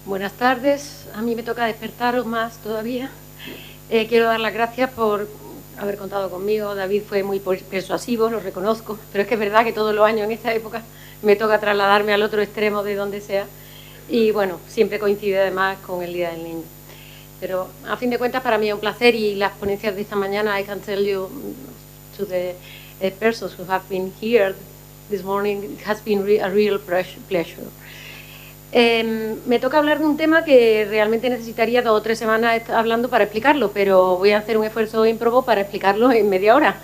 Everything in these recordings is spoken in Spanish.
Buenas tardes. A mí me toca despertaros más todavía. Quiero dar las gracias por haber contado conmigo. David fue muy persuasivo, lo reconozco, pero es que es verdad que todos los años en esta época me toca trasladarme al otro extremo de donde sea. Y bueno, siempre coincide además con el Día del Niño. Pero a fin de cuentas para mí es un placer, y las ponencias de esta mañana, I can tell you to the persons who have been here this morning, it has been a real pleasure. Me toca hablar de un tema que realmente necesitaría 2 o 3 semanas hablando para explicarlo, pero voy a hacer un esfuerzo ímprobo para explicarlo en media hora.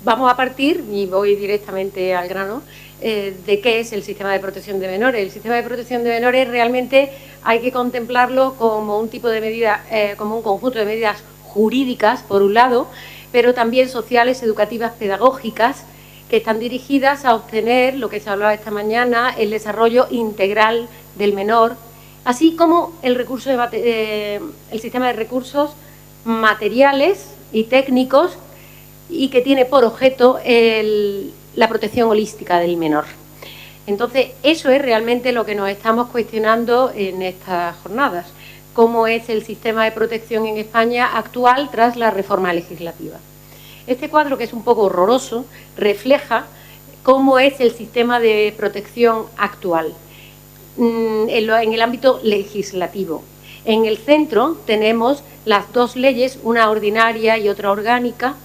Vamos a partir, y voy directamente al grano, de qué es el sistema de protección de menores. El sistema de protección de menores realmente hay que contemplarlo como un tipo de medida, como un conjunto de medidas jurídicas, por un lado, pero también sociales, educativas, pedagógicas, que están dirigidas a obtener, lo que se hablaba esta mañana, el desarrollo integral del menor, así como el sistema de recursos materiales y técnicos, y que tiene por objeto la protección holística del menor. Entonces, eso es realmente lo que nos estamos cuestionando en estas jornadas: cómo es el sistema de protección en España actual tras la reforma legislativa. Este cuadro, que es un poco horroroso, refleja cómo es el sistema de protección actual en el ámbito legislativo. En el centro tenemos las 2 leyes, una ordinaria y otra orgánica.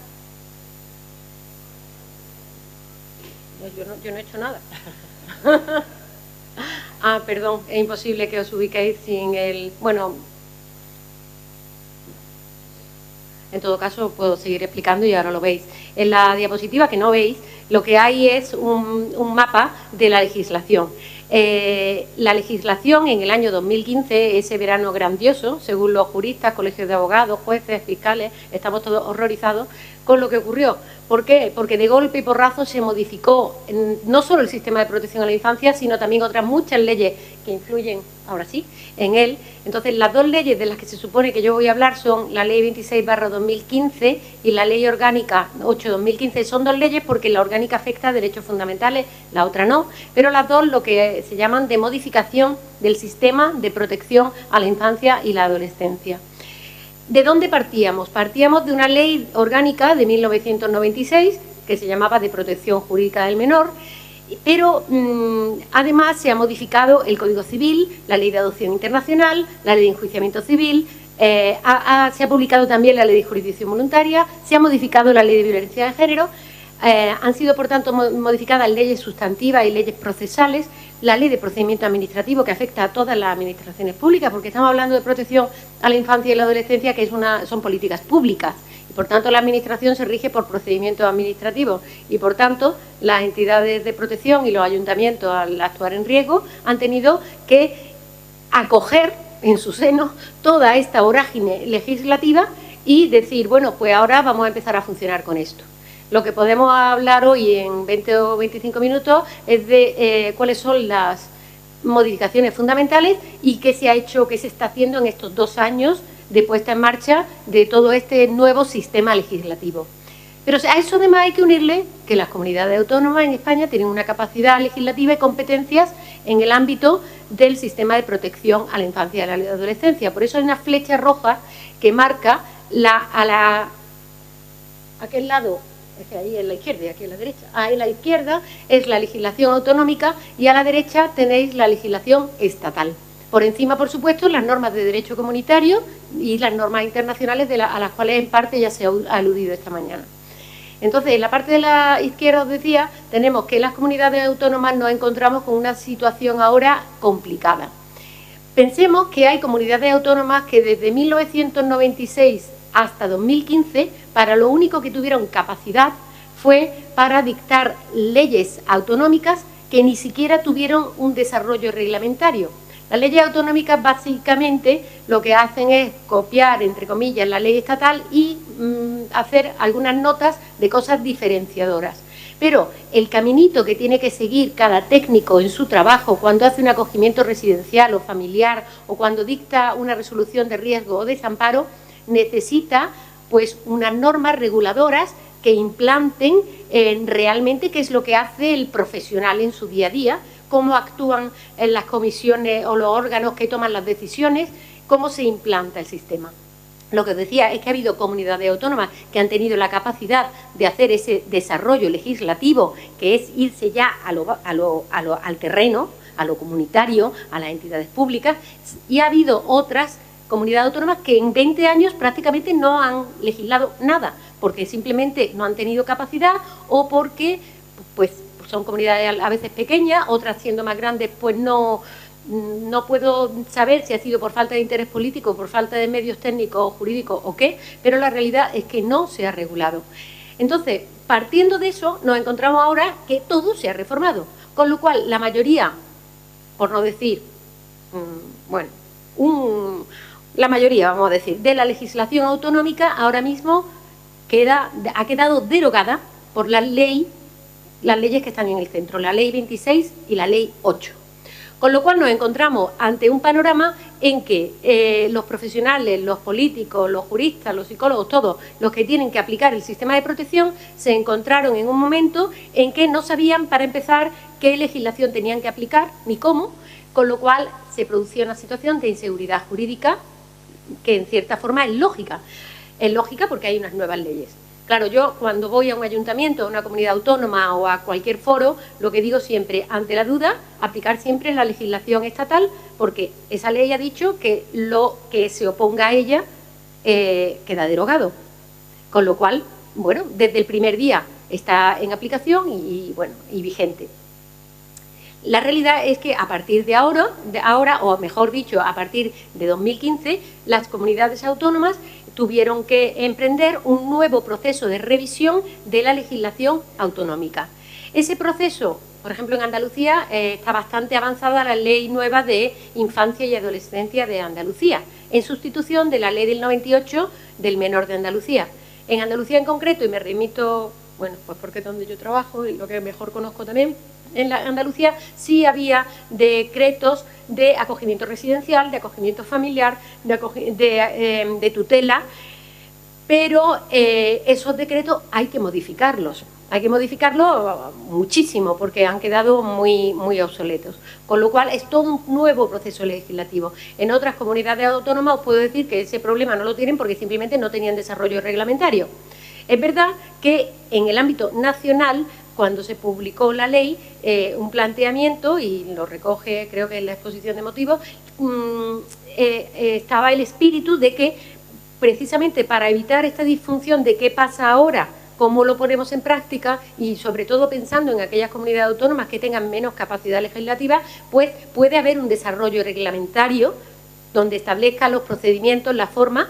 Yo no he hecho nada. Perdón, es imposible que os ubiquéis sin el... Bueno, en todo caso puedo seguir explicando y ahora lo veis. En la diapositiva, que no veis, lo que hay es un mapa de la legislación. La legislación en el año 2015, ese verano grandioso, según los juristas, colegios de abogados, jueces, fiscales, estamos todos horrorizados con lo que ocurrió. ¿Por qué? Porque de golpe y porrazo se modificó no solo el sistema de protección a la infancia, sino también otras muchas leyes que influyen, ahora sí, en él. Entonces, las 2 leyes de las que se supone que yo voy a hablar son la Ley 26/2015 y la Ley Orgánica 8/2015. Son 2 leyes porque la orgánica afecta a derechos fundamentales, la otra no, pero las 2 lo que se llaman de modificación del sistema de protección a la infancia y la adolescencia. ¿De dónde partíamos? Partíamos de una ley orgánica de 1996 que se llamaba de protección jurídica del menor, pero además se ha modificado el Código Civil, la Ley de Adopción Internacional, la Ley de Enjuiciamiento Civil, se ha publicado también la Ley de Jurisdicción Voluntaria, se ha modificado la Ley de Violencia de Género, han sido, por tanto, modificadas leyes sustantivas y leyes procesales, la Ley de Procedimiento Administrativo, que afecta a todas las administraciones públicas, porque estamos hablando de protección a la infancia y la adolescencia, que son políticas públicas, y por tanto la Administración se rige por procedimientos administrativos, y por tanto las entidades de protección y los ayuntamientos, al actuar en riesgo, han tenido que acoger en su seno toda esta vorágine legislativa y decir, bueno, pues ahora vamos a empezar a funcionar con esto. Lo que podemos hablar hoy en 20 o 25 minutos es de cuáles son las modificaciones fundamentales y qué se ha hecho, qué se está haciendo en estos 2 años de puesta en marcha de todo este nuevo sistema legislativo. Pero a eso además hay que unirle que las comunidades autónomas en España tienen una capacidad legislativa y competencias en el ámbito del sistema de protección a la infancia y a la adolescencia. Por eso hay una flecha roja que marca aquel lado. Ahí en la izquierda y aquí en la derecha. Ahí en la izquierda es la legislación autonómica y a la derecha tenéis la legislación estatal. Por encima, por supuesto, las normas de derecho comunitario y las normas internacionales a las cuales en parte ya se ha aludido esta mañana. Entonces, en la parte de la izquierda, os decía, tenemos que las comunidades autónomas nos encontramos con una situación ahora complicada. Pensemos que hay comunidades autónomas que desde 1996 hasta 2015, para lo único que tuvieron capacidad fue para dictar leyes autonómicas que ni siquiera tuvieron un desarrollo reglamentario. Las leyes autonómicas básicamente lo que hacen es copiar, entre comillas, la ley estatal y hacer algunas notas de cosas diferenciadoras. Pero el caminito que tiene que seguir cada técnico en su trabajo cuando hace un acogimiento residencial o familiar o cuando dicta una resolución de riesgo o desamparo, necesita pues unas normas reguladoras que implanten realmente qué es lo que hace el profesional en su día a día, cómo actúan en las comisiones o los órganos que toman las decisiones, cómo se implanta el sistema. Lo que os decía es que ha habido comunidades autónomas que han tenido la capacidad de hacer ese desarrollo legislativo, que es irse ya al terreno, a lo comunitario, a las entidades públicas, y ha habido otras comunidades autónomas que en 20 años prácticamente no han legislado nada, porque simplemente no han tenido capacidad o porque pues son comunidades a veces pequeñas, otras siendo más grandes pues no puedo saber si ha sido por falta de interés político, por falta de medios técnicos o jurídicos o qué, pero la realidad es que no se ha regulado. Entonces, partiendo de eso, nos encontramos ahora que todo se ha reformado, con lo cual la mayoría, por no decir, la mayoría, vamos a decir, de la legislación autonómica ahora mismo ha quedado derogada por las leyes que están en el centro, la Ley 26 y la Ley 8. Con lo cual nos encontramos ante un panorama en que los profesionales, los políticos, los juristas, los psicólogos, todos los que tienen que aplicar el sistema de protección, se encontraron en un momento en que no sabían, para empezar, qué legislación tenían que aplicar ni cómo, con lo cual se producía una situación de inseguridad jurídica que en cierta forma es lógica. Es lógica porque hay unas nuevas leyes. Claro, yo cuando voy a un ayuntamiento, a una comunidad autónoma o a cualquier foro, lo que digo siempre, ante la duda, aplicar siempre la legislación estatal, porque esa ley ha dicho que lo que se oponga a ella queda derogado. Con lo cual, bueno, desde el primer día está en aplicación y vigente. La realidad es que a partir de ahora, o mejor dicho, a partir de 2015, las comunidades autónomas tuvieron que emprender un nuevo proceso de revisión de la legislación autonómica. Ese proceso, por ejemplo, en Andalucía está bastante avanzada la ley nueva de infancia y adolescencia de Andalucía, en sustitución de la ley del 98 del menor de Andalucía. En Andalucía en concreto, y me remito, pues porque es donde yo trabajo y lo que mejor conozco también, en Andalucía sí había decretos de acogimiento residencial, de acogimiento familiar, de tutela, pero esos decretos hay que modificarlos. Hay que modificarlos muchísimo porque han quedado muy obsoletos. Con lo cual es todo un nuevo proceso legislativo. En otras comunidades autónomas os puedo decir que ese problema no lo tienen porque simplemente no tenían desarrollo reglamentario. Es verdad que en el ámbito nacional, cuando se publicó la ley, un planteamiento, y lo recoge creo que en la exposición de motivos, estaba el espíritu de que precisamente para evitar esta disfunción de qué pasa ahora, cómo lo ponemos en práctica y sobre todo pensando en aquellas comunidades autónomas que tengan menos capacidad legislativa, pues puede haber un desarrollo reglamentario donde establezca los procedimientos, la forma,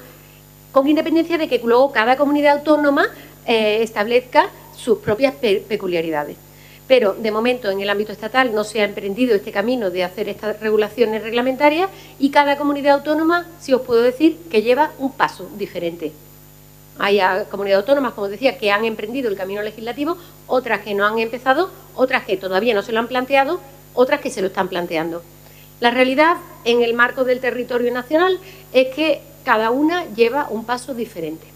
con independencia de que luego cada comunidad autónoma establezca sus propias peculiaridades. Pero, de momento, en el ámbito estatal no se ha emprendido este camino de hacer estas regulaciones reglamentarias y cada comunidad autónoma, sí os puedo decir, que lleva un paso diferente. Hay comunidades autónomas, como decía, que han emprendido el camino legislativo, otras que no han empezado, otras que todavía no se lo han planteado, otras que se lo están planteando. La realidad, en el marco del territorio nacional, es que cada una lleva un paso diferente.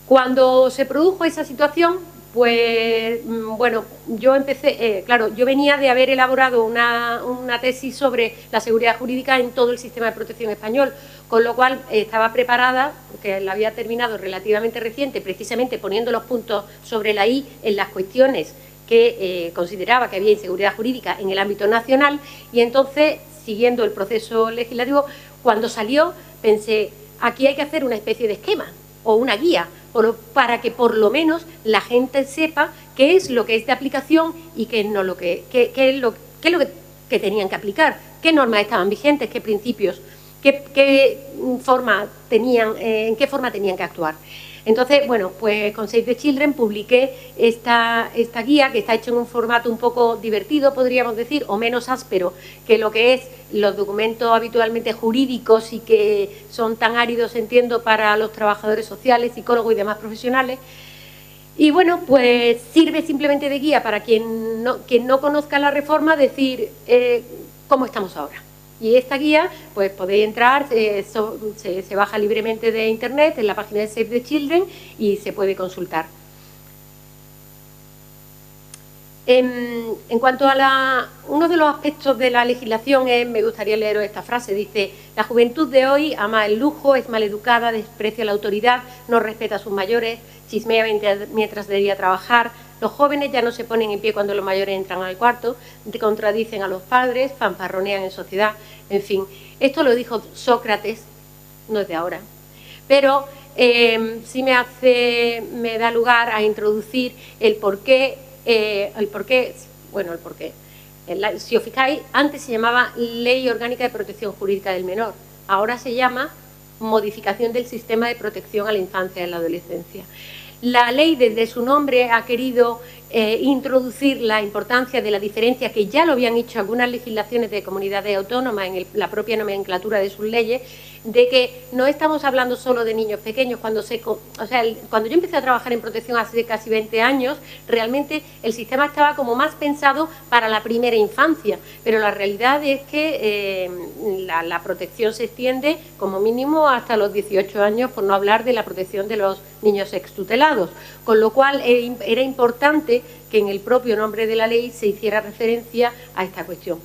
Cuando se produjo esa situación, pues, bueno, yo empecé, claro, yo venía de haber elaborado una tesis sobre la seguridad jurídica en todo el sistema de protección español, con lo cual estaba preparada, porque la había terminado relativamente reciente, precisamente poniendo los puntos sobre la I en las cuestiones que consideraba que había inseguridad jurídica en el ámbito nacional, y entonces, siguiendo el proceso legislativo, cuando salió, pensé, aquí hay que hacer una especie de esquema o una guía, para que por lo menos la gente sepa qué es lo que es de aplicación y qué es lo que tenían que aplicar, qué normas estaban vigentes, qué principios, qué forma tenían, en qué forma tenían que actuar. Entonces, bueno, pues con Save the Children publiqué esta guía, que está hecha en un formato un poco divertido, podríamos decir, o menos áspero que lo que es los documentos habitualmente jurídicos y que son tan áridos, entiendo, para los trabajadores sociales, psicólogos y demás profesionales. Y bueno, pues sirve simplemente de guía para quien no conozca la reforma, decir cómo estamos ahora. Y esta guía, pues podéis entrar, se baja libremente de Internet en la página de Save the Children y se puede consultar. En cuanto a uno de los aspectos de la legislación, me gustaría leeros esta frase, dice: la juventud de hoy ama el lujo, es maleducada, desprecia la autoridad, no respeta a sus mayores, chismea mientras debería trabajar. Los jóvenes ya no se ponen en pie cuando los mayores entran al cuarto, contradicen a los padres, fanfarronean en sociedad, en fin. Esto lo dijo Sócrates, no es de ahora, pero sí me da lugar a introducir el porqué. Si os fijáis, antes se llamaba Ley Orgánica de Protección Jurídica del Menor, ahora se llama Modificación del Sistema de Protección a la Infancia y la Adolescencia. La ley, desde su nombre, ha querido introducir la importancia de la diferencia, que ya lo habían hecho algunas legislaciones de comunidades autónomas en la propia nomenclatura de sus leyes, de que no estamos hablando solo de niños pequeños. Cuando yo empecé a trabajar en protección hace casi 20 años, realmente el sistema estaba como más pensado para la primera infancia, pero la realidad es que la protección se extiende como mínimo hasta los 18 años, por no hablar de la protección de los niños extutelados, con lo cual era importante que en el propio nombre de la ley se hiciera referencia a esta cuestión.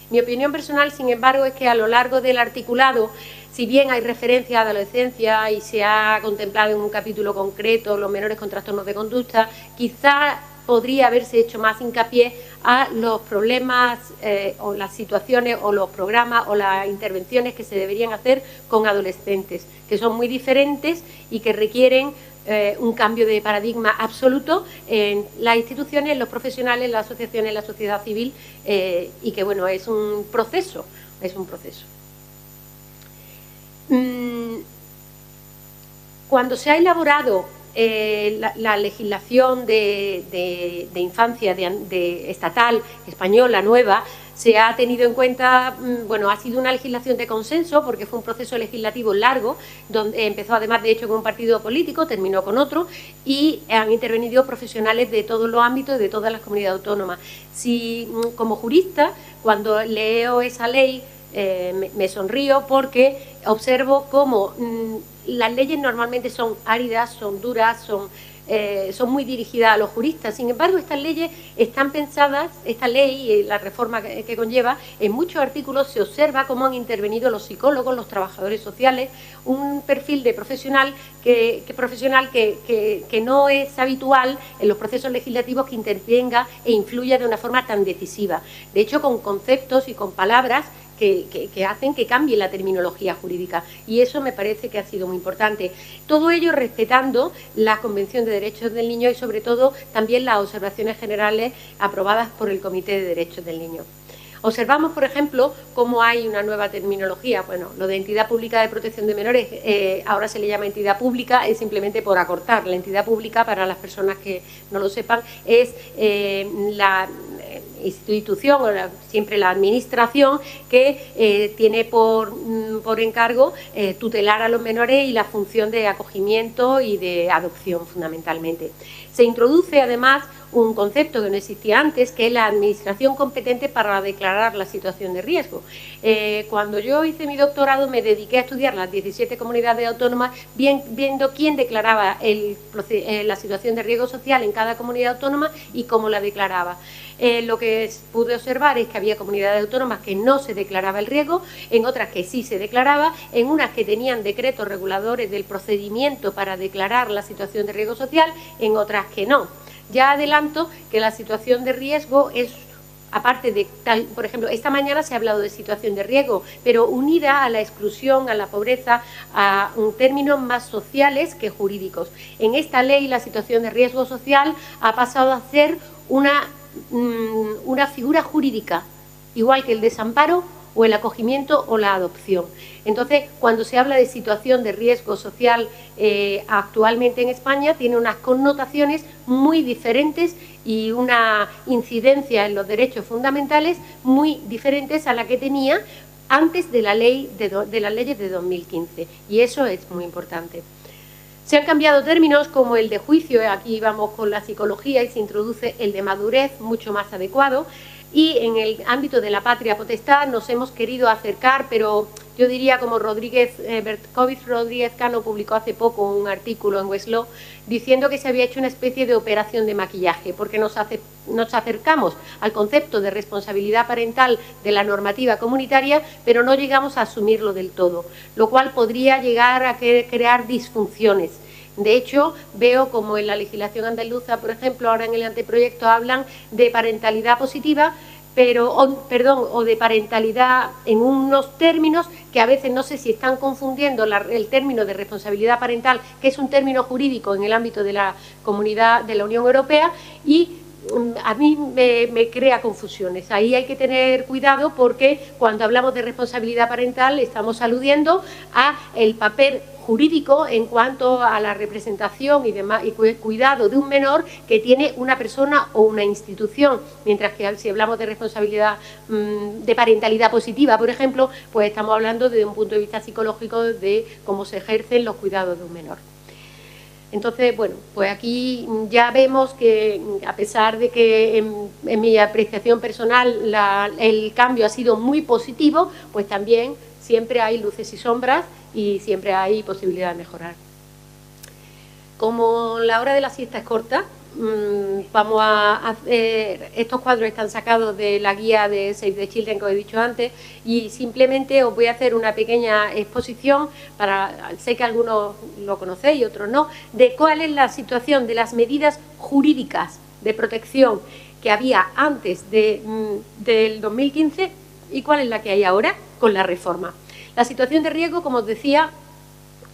Mi opinión personal, sin embargo, es que a lo largo del articulado, si bien hay referencia a la adolescencia y se ha contemplado en un capítulo concreto los menores con trastornos de conducta, quizá podría haberse hecho más hincapié a los problemas o las situaciones o los programas o las intervenciones que se deberían hacer con adolescentes, que son muy diferentes y que requieren un cambio de paradigma absoluto en las instituciones, los profesionales, las asociaciones, la sociedad civil, y que, bueno, es un proceso. Cuando se ha elaborado la legislación de infancia estatal, española, nueva, se ha tenido en cuenta, ha sido una legislación de consenso, porque fue un proceso legislativo largo, donde empezó además de hecho con un partido político, terminó con otro, y han intervenido profesionales de todos los ámbitos, de todas las comunidades autónomas. Si, como jurista, cuando leo esa ley, me sonrío porque observo cómo las leyes normalmente son áridas, son duras, son muy dirigidas a los juristas. Sin embargo, estas leyes están pensadas, esta ley y la reforma que conlleva, en muchos artículos se observa cómo han intervenido los psicólogos, los trabajadores sociales, un perfil de profesional que no es habitual en los procesos legislativos, que intervenga e influya de una forma tan decisiva. De hecho, con conceptos y con palabras que hacen que cambie la terminología jurídica, y eso me parece que ha sido muy importante. Todo ello respetando la Convención de Derechos del Niño y, sobre todo, también las observaciones generales aprobadas por el Comité de Derechos del Niño. Observamos, por ejemplo, cómo hay una nueva terminología. Bueno, lo de entidad pública de protección de menores, ahora se le llama entidad pública, es simplemente por acortar. La entidad pública, para las personas que no lo sepan, es la institución, o siempre la administración, que tiene por encargo tutelar a los menores y la función de acogimiento y de adopción, fundamentalmente. Se introduce además un concepto que no existía antes, que es la administración competente para declarar la situación de riesgo. Cuando yo hice mi doctorado, me dediqué a estudiar las 17 comunidades autónomas, viendo quién declaraba la situación de riesgo social en cada comunidad autónoma y cómo la declaraba. Lo que pude observar es que había comunidades autónomas que no se declaraba el riesgo, en otras que sí se declaraba, en unas que tenían decretos reguladores del procedimiento para declarar la situación de riesgo social, en otras que no. Ya adelanto que la situación de riesgo es, aparte de tal, por ejemplo, esta mañana se ha hablado de situación de riesgo, pero unida a la exclusión, a la pobreza, a términos más sociales que jurídicos. En esta ley, la situación de riesgo social ha pasado a ser una figura jurídica, igual que el desamparo o el acogimiento o la adopción. Entonces, cuando se habla de situación de riesgo social actualmente en España, tiene unas connotaciones muy diferentes y una incidencia en los derechos fundamentales muy diferentes a la que tenía antes de las leyes de 2015, y eso es muy importante. Se han cambiado términos como el de juicio, aquí vamos con la psicología, y se introduce el de madurez, mucho más adecuado, y en el ámbito de la patria potestad nos hemos querido acercar, pero yo diría como Bertkovich Rodríguez Cano publicó hace poco un artículo en Westlaw diciendo que se había hecho una especie de operación de maquillaje, porque nos acercamos al concepto de responsabilidad parental de la normativa comunitaria, pero no llegamos a asumirlo del todo, lo cual podría llegar a crear disfunciones. De hecho, veo como en la legislación andaluza, por ejemplo, ahora en el anteproyecto hablan de parentalidad positiva, o de parentalidad en unos términos que a veces no sé si están confundiendo el término de responsabilidad parental, que es un término jurídico en el ámbito de la Comunidad de la Unión Europea, y a mí me crea confusiones. Ahí hay que tener cuidado porque cuando hablamos de responsabilidad parental estamos aludiendo a el papel jurídico en cuanto a la representación y cuidado de un menor que tiene una persona o una institución, mientras que si hablamos de responsabilidad de parentalidad positiva, por ejemplo, pues estamos hablando desde un punto de vista psicológico de cómo se ejercen los cuidados de un menor. Entonces, bueno, pues aquí ya vemos que a pesar de que en mi apreciación personal el cambio ha sido muy positivo, pues también siempre hay luces y sombras y siempre hay posibilidad de mejorar. Como la hora de la siesta es corta, vamos a hacer, estos cuadros están sacados de la guía de Save the Children que os he dicho antes, y simplemente os voy a hacer una pequeña exposición, sé que algunos lo conocéis y otros no, de cuál es la situación de las medidas jurídicas de protección que había antes del 2015 y cuál es la que hay ahora con la reforma. La situación de riesgo, como os decía,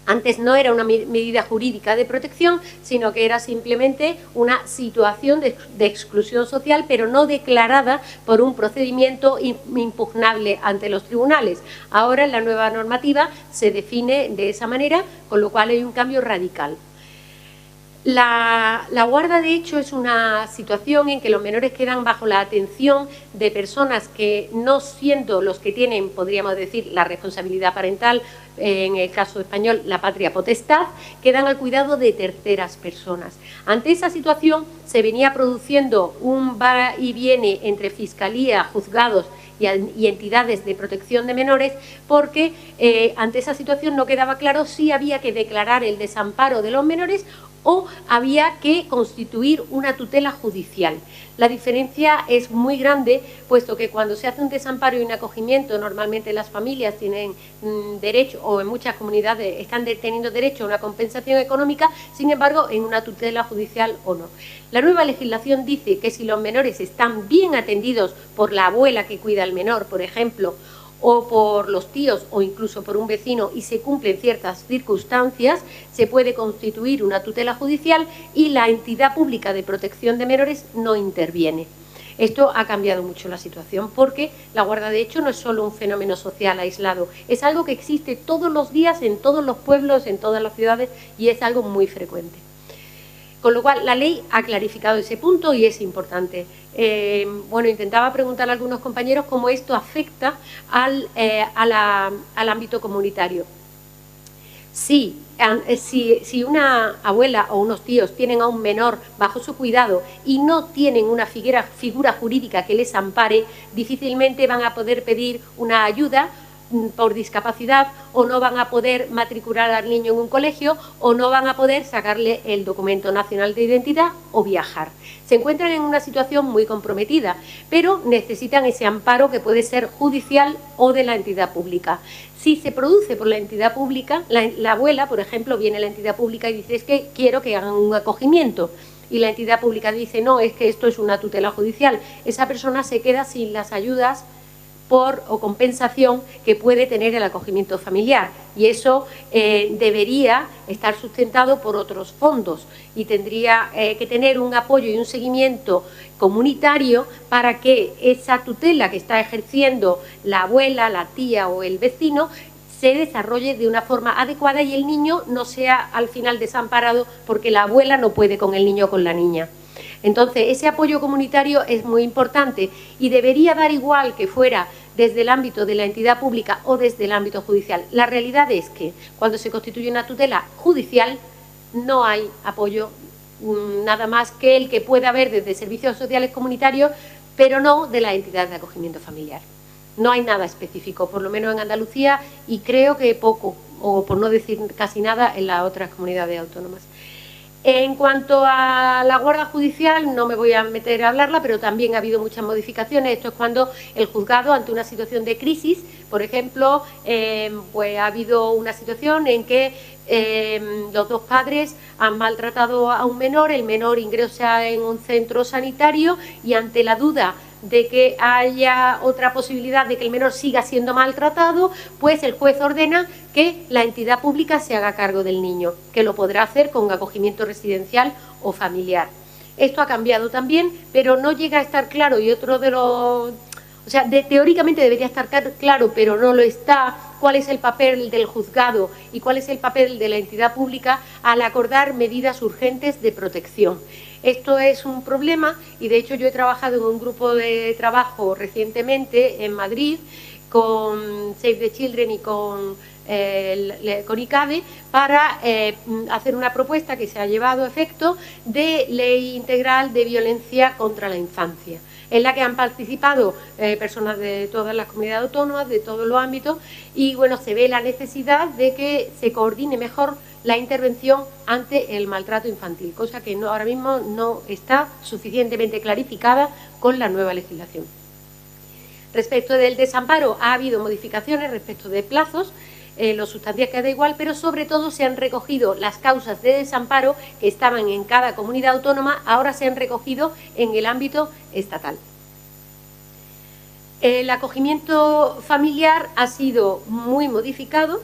antes no era una medida jurídica de protección, sino que era simplemente una situación de exclusión social, pero no declarada por un procedimiento impugnable ante los tribunales. Ahora, en la nueva normativa se define de esa manera, con lo cual hay un cambio radical. La guarda, de hecho, es una situación en que los menores quedan bajo la atención de personas que, no siendo los que tienen, podríamos decir, la responsabilidad parental, en el caso español, la patria potestad, quedan al cuidado de terceras personas. Ante esa situación se venía produciendo un va y viene entre fiscalía, juzgados y entidades de protección de menores, porque ante esa situación no quedaba claro si había que declarar el desamparo de los menores o había que constituir una tutela judicial. La diferencia es muy grande, puesto que cuando se hace un desamparo y un acogimiento, normalmente las familias tienen derecho, o en muchas comunidades están teniendo derecho a una compensación económica, sin embargo, en una tutela judicial o no. La nueva legislación dice que si los menores están bien atendidos por la abuela que cuida al menor, por ejemplo, o por los tíos o incluso por un vecino y se cumplen ciertas circunstancias, se puede constituir una tutela judicial y la entidad pública de protección de menores no interviene. Esto ha cambiado mucho la situación porque la guarda de hecho no es solo un fenómeno social aislado, es algo que existe todos los días en todos los pueblos, en todas las ciudades y es algo muy frecuente. Con lo cual, la ley ha clarificado ese punto y es importante. Bueno, intentaba preguntar a algunos compañeros cómo esto afecta al ámbito comunitario. Si una abuela o unos tíos tienen a un menor bajo su cuidado y no tienen una figura jurídica que les ampare, difícilmente van a poder pedir una ayuda por discapacidad, o no van a poder matricular al niño en un colegio, o no van a poder sacarle el documento nacional de identidad o viajar. Se encuentran en una situación muy comprometida, pero necesitan ese amparo que puede ser judicial o de la entidad pública. Si se produce por la entidad pública, la abuela, por ejemplo, viene a la entidad pública y dice: es que quiero que hagan un acogimiento. Y la entidad pública dice: no, es que esto es una tutela judicial. Esa persona se queda sin las ayudas o compensación que puede tener el acogimiento familiar, y eso debería estar sustentado por otros fondos y tendría que tener un apoyo y un seguimiento comunitario para que esa tutela que está ejerciendo la abuela, la tía o el vecino se desarrolle de una forma adecuada y el niño no sea al final desamparado porque la abuela no puede con el niño o con la niña. Entonces, ese apoyo comunitario es muy importante y debería dar igual que fuera desde el ámbito de la entidad pública o desde el ámbito judicial. La realidad es que cuando se constituye una tutela judicial no hay apoyo nada más que el que pueda haber desde servicios sociales comunitarios, pero no de la entidad de acogimiento familiar. No hay nada específico, por lo menos en Andalucía, y creo que poco, o por no decir casi nada, en las otras comunidades autónomas. En cuanto a la guarda judicial, no me voy a meter a hablarla, pero también ha habido muchas modificaciones. Esto es cuando el juzgado, ante una situación de crisis, por ejemplo, pues ha habido una situación en que los dos padres han maltratado a un menor, el menor ingresa en un centro sanitario y ante la duda de que haya otra posibilidad de que el menor siga siendo maltratado, pues el juez ordena que la entidad pública se haga cargo del niño, que lo podrá hacer con acogimiento residencial o familiar. Esto ha cambiado también, pero no llega a estar claro, y otro de los... O sea, teóricamente debería estar claro, pero no lo está, cuál es el papel del juzgado y cuál es el papel de la entidad pública al acordar medidas urgentes de protección. Esto es un problema y, de hecho, yo he trabajado en un grupo de trabajo recientemente en Madrid con Save the Children y con ICADE para hacer una propuesta que se ha llevado a efecto de ley integral de violencia contra la infancia, en la que han participado personas de todas las comunidades autónomas, de todos los ámbitos, y bueno, se ve la necesidad de que se coordine mejor la intervención ante el maltrato infantil, cosa que ahora mismo no está suficientemente clarificada con la nueva legislación. Respecto del desamparo, ha habido modificaciones respecto de plazos, lo sustancial queda igual, pero sobre todo se han recogido las causas de desamparo que estaban en cada comunidad autónoma, ahora se han recogido en el ámbito estatal. El acogimiento familiar ha sido muy modificado,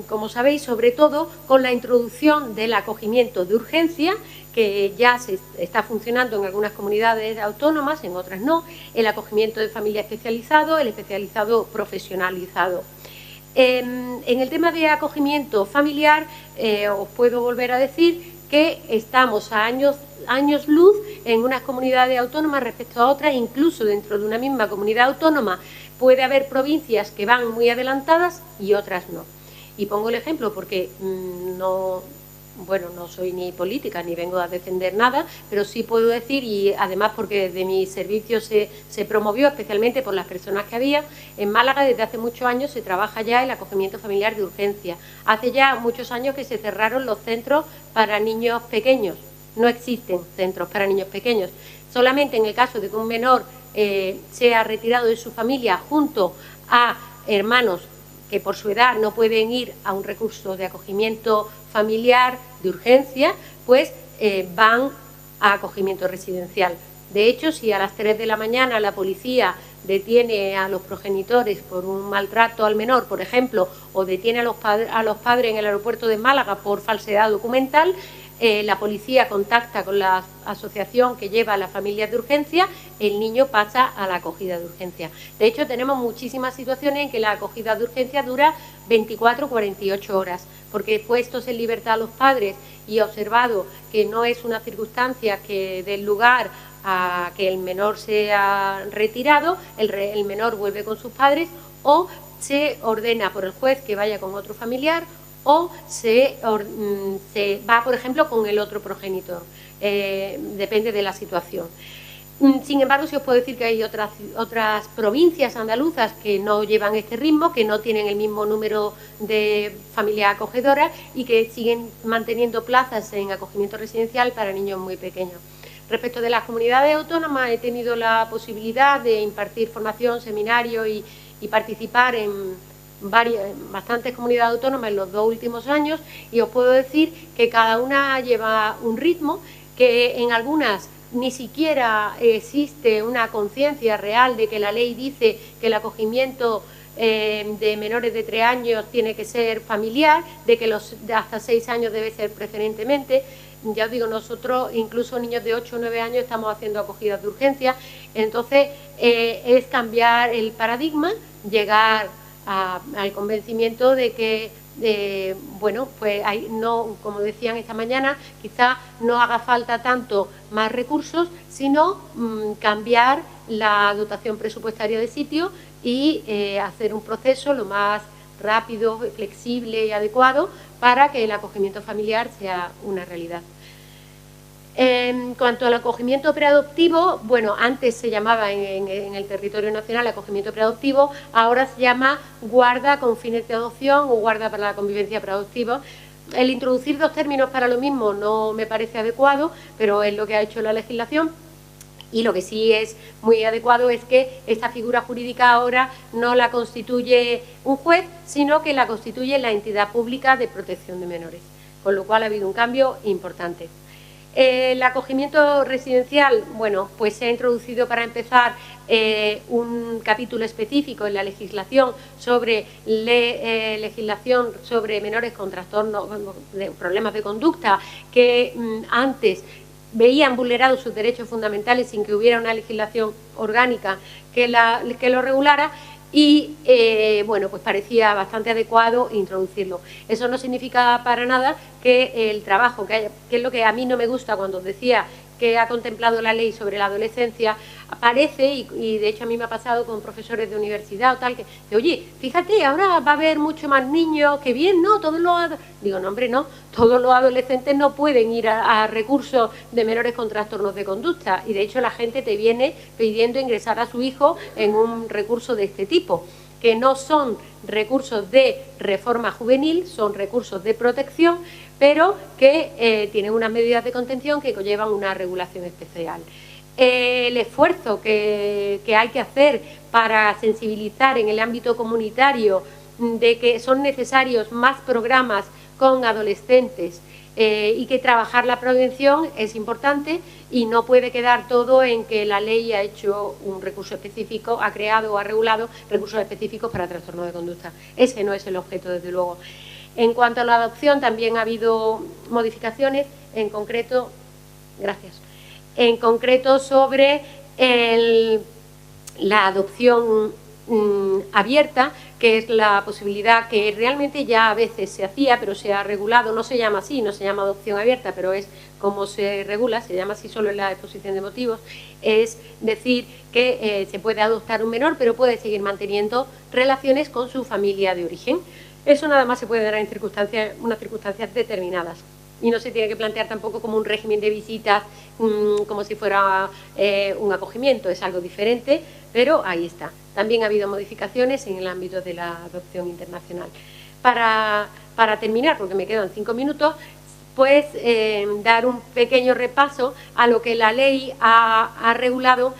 como sabéis, sobre todo con la introducción del acogimiento de urgencia, que ya se está funcionando en algunas comunidades autónomas, en otras no, el acogimiento de familia especializado, el especializado profesionalizado. En el tema de acogimiento familiar, os puedo volver a decir que estamos a años luz en unas comunidades autónomas respecto a otras, incluso dentro de una misma comunidad autónoma puede haber provincias que van muy adelantadas y otras no. Y pongo el ejemplo porque no soy ni política ni vengo a defender nada, pero sí puedo decir, y además porque desde mi servicio se promovió especialmente por las personas que había, en Málaga desde hace muchos años se trabaja ya el acogimiento familiar de urgencia. Hace ya muchos años que se cerraron los centros para niños pequeños, no existen centros para niños pequeños, solamente en el caso de que un menor sea retirado de su familia junto a hermanos que por su edad no pueden ir a un recurso de acogimiento familiar de urgencia, pues van a acogimiento residencial. De hecho, si a las 3 de la mañana la policía detiene a los progenitores por un maltrato al menor, por ejemplo, o detiene a los padres en el aeropuerto de Málaga por falsedad documental, la policía contacta con la asociación que lleva a las familias de urgencia, el niño pasa a la acogida de urgencia. De hecho, tenemos muchísimas situaciones en que la acogida de urgencia dura 24 o 48 horas, porque puestos en libertad a los padres y observado que no es una circunstancia que dé lugar a que el menor sea retirado, el menor vuelve con sus padres o se ordena por el juez que vaya con otro familiar o se va, por ejemplo, con el otro progenitor. Depende de la situación. Sin embargo, sí os puedo decir que hay otras provincias andaluzas que no llevan este ritmo, que no tienen el mismo número de familias acogedoras y que siguen manteniendo plazas en acogimiento residencial para niños muy pequeños. Respecto de las comunidades autónomas, he tenido la posibilidad de impartir formación, seminario y participar en bastantes comunidades autónomas en los 2 últimos años, y os puedo decir que cada una lleva un ritmo, que en algunas ni siquiera existe una conciencia real de que la ley dice que el acogimiento de menores de 3 años tiene que ser familiar, de que los de hasta 6 años debe ser preferentemente. Ya os digo, nosotros, incluso niños de 8 o 9 años, estamos haciendo acogidas de urgencia. Entonces, es cambiar el paradigma, llegar al convencimiento de que, pues como decían esta mañana, quizá no haga falta tanto más recursos, sino cambiar la dotación presupuestaria de sitio y hacer un proceso lo más rápido, flexible y adecuado para que el acogimiento familiar sea una realidad. En cuanto al acogimiento preadoptivo, bueno, antes se llamaba en el territorio nacional acogimiento preadoptivo, ahora se llama guarda con fines de adopción o guarda para la convivencia preadoptiva. El introducir dos términos para lo mismo no me parece adecuado, pero es lo que ha hecho la legislación. Y lo que sí es muy adecuado es que esta figura jurídica ahora no la constituye un juez, sino que la constituye la entidad pública de protección de menores, con lo cual ha habido un cambio importante. El acogimiento residencial, bueno, pues se ha introducido para empezar un capítulo específico en la legislación sobre legislación sobre menores con trastornos, problemas de conducta que antes veían vulnerados sus derechos fundamentales sin que hubiera una legislación orgánica que lo regulara. Y, bueno, pues parecía bastante adecuado introducirlo. Eso no significa para nada que el trabajo, que es lo que a mí no me gusta cuando decía que ha contemplado la ley sobre la adolescencia, aparece, y de hecho a mí me ha pasado con profesores de universidad o tal, que oye, fíjate, ahora va a haber mucho más niños, que bien, ¿no? Digo, no, hombre, no, todos los adolescentes no pueden ir a recursos de menores con trastornos de conducta, y de hecho la gente te viene pidiendo ingresar a su hijo en un recurso de este tipo, que no son recursos de reforma juvenil, son recursos de protección, pero que tienen unas medidas de contención que conllevan una regulación especial. El esfuerzo que hay que hacer para sensibilizar en el ámbito comunitario de que son necesarios más programas con adolescentes y que trabajar la prevención es importante, y no puede quedar todo en que la ley ha hecho un recurso específico, ha creado o ha regulado recursos específicos para trastornos de conducta. Ese no es el objeto, desde luego. En cuanto a la adopción, también ha habido modificaciones, en concreto, sobre la adopción abierta, que es la posibilidad que realmente ya a veces se hacía, pero se ha regulado, no se llama así, no se llama adopción abierta, pero es como se regula, se llama así solo en la exposición de motivos, es decir que se puede adoptar un menor, pero puede seguir manteniendo relaciones con su familia de origen. Eso nada más se puede dar en unas circunstancias determinadas. Y no se tiene que plantear tampoco como un régimen de visitas, como si fuera un acogimiento, es algo diferente, pero ahí está. También ha habido modificaciones en el ámbito de la adopción internacional. Para terminar, porque me quedan 5 minutos, pues dar un pequeño repaso a lo que la ley ha regulado.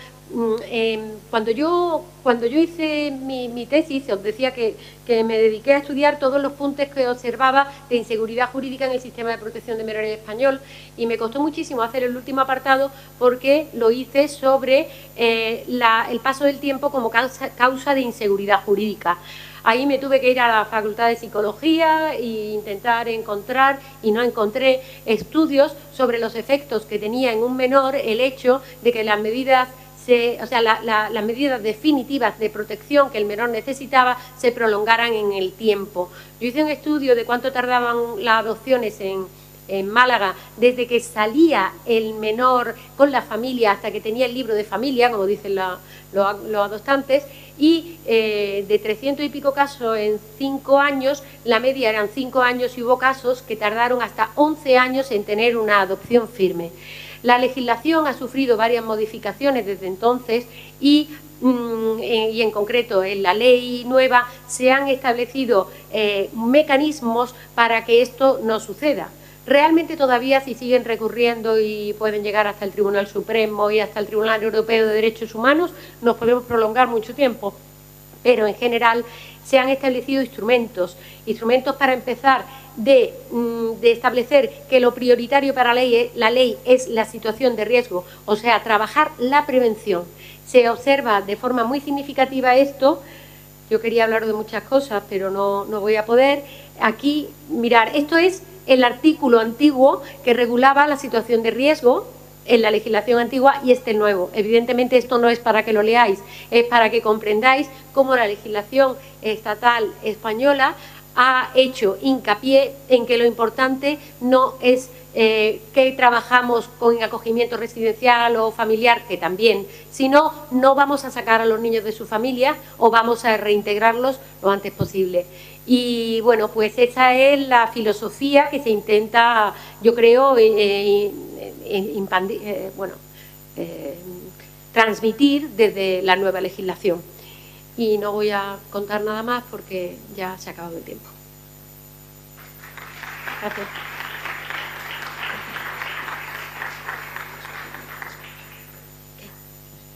Cuando yo hice mi tesis, os decía que me dediqué a estudiar todos los puntos que observaba de inseguridad jurídica en el sistema de protección de menores español, y me costó muchísimo hacer el último apartado porque lo hice sobre el paso del tiempo como causa de inseguridad jurídica. Ahí me tuve que ir a la Facultad de Psicología e intentar encontrar, y no encontré, estudios sobre los efectos que tenía en un menor el hecho de que las medidas las medidas definitivas de protección que el menor necesitaba se prolongaran en el tiempo. Yo hice un estudio de cuánto tardaban las adopciones en Málaga, desde que salía el menor con la familia hasta que tenía el libro de familia, como dicen los adoptantes, y de 300 y pico casos en 5 años, la media eran 5 años, y hubo casos que tardaron hasta 11 años en tener una adopción firme. La legislación ha sufrido varias modificaciones desde entonces y en concreto en la ley nueva se han establecido mecanismos para que esto no suceda. Realmente todavía, si siguen recurriendo y pueden llegar hasta el Tribunal Supremo y hasta el Tribunal Europeo de Derechos Humanos, nos podemos prolongar mucho tiempo, pero en general se han establecido instrumentos para empezar de establecer que lo prioritario para la ley es la situación de riesgo, o sea, trabajar la prevención. Se observa de forma muy significativa esto. Yo quería hablar de muchas cosas, pero no voy a poder. Aquí, mirar, esto es el artículo antiguo que regulaba la situación de riesgo en la legislación antigua, y este nuevo. Evidentemente esto no es para que lo leáis, es para que comprendáis cómo la legislación estatal española ha hecho hincapié en que lo importante no es que trabajamos con acogimiento residencial o familiar, que también, sino no vamos a sacar a los niños de su familia o vamos a reintegrarlos lo antes posible. Y bueno, pues esa es la filosofía que se intenta, yo creo, transmitir desde la nueva legislación. Y no voy a contar nada más porque ya se ha acabado el tiempo. Gracias.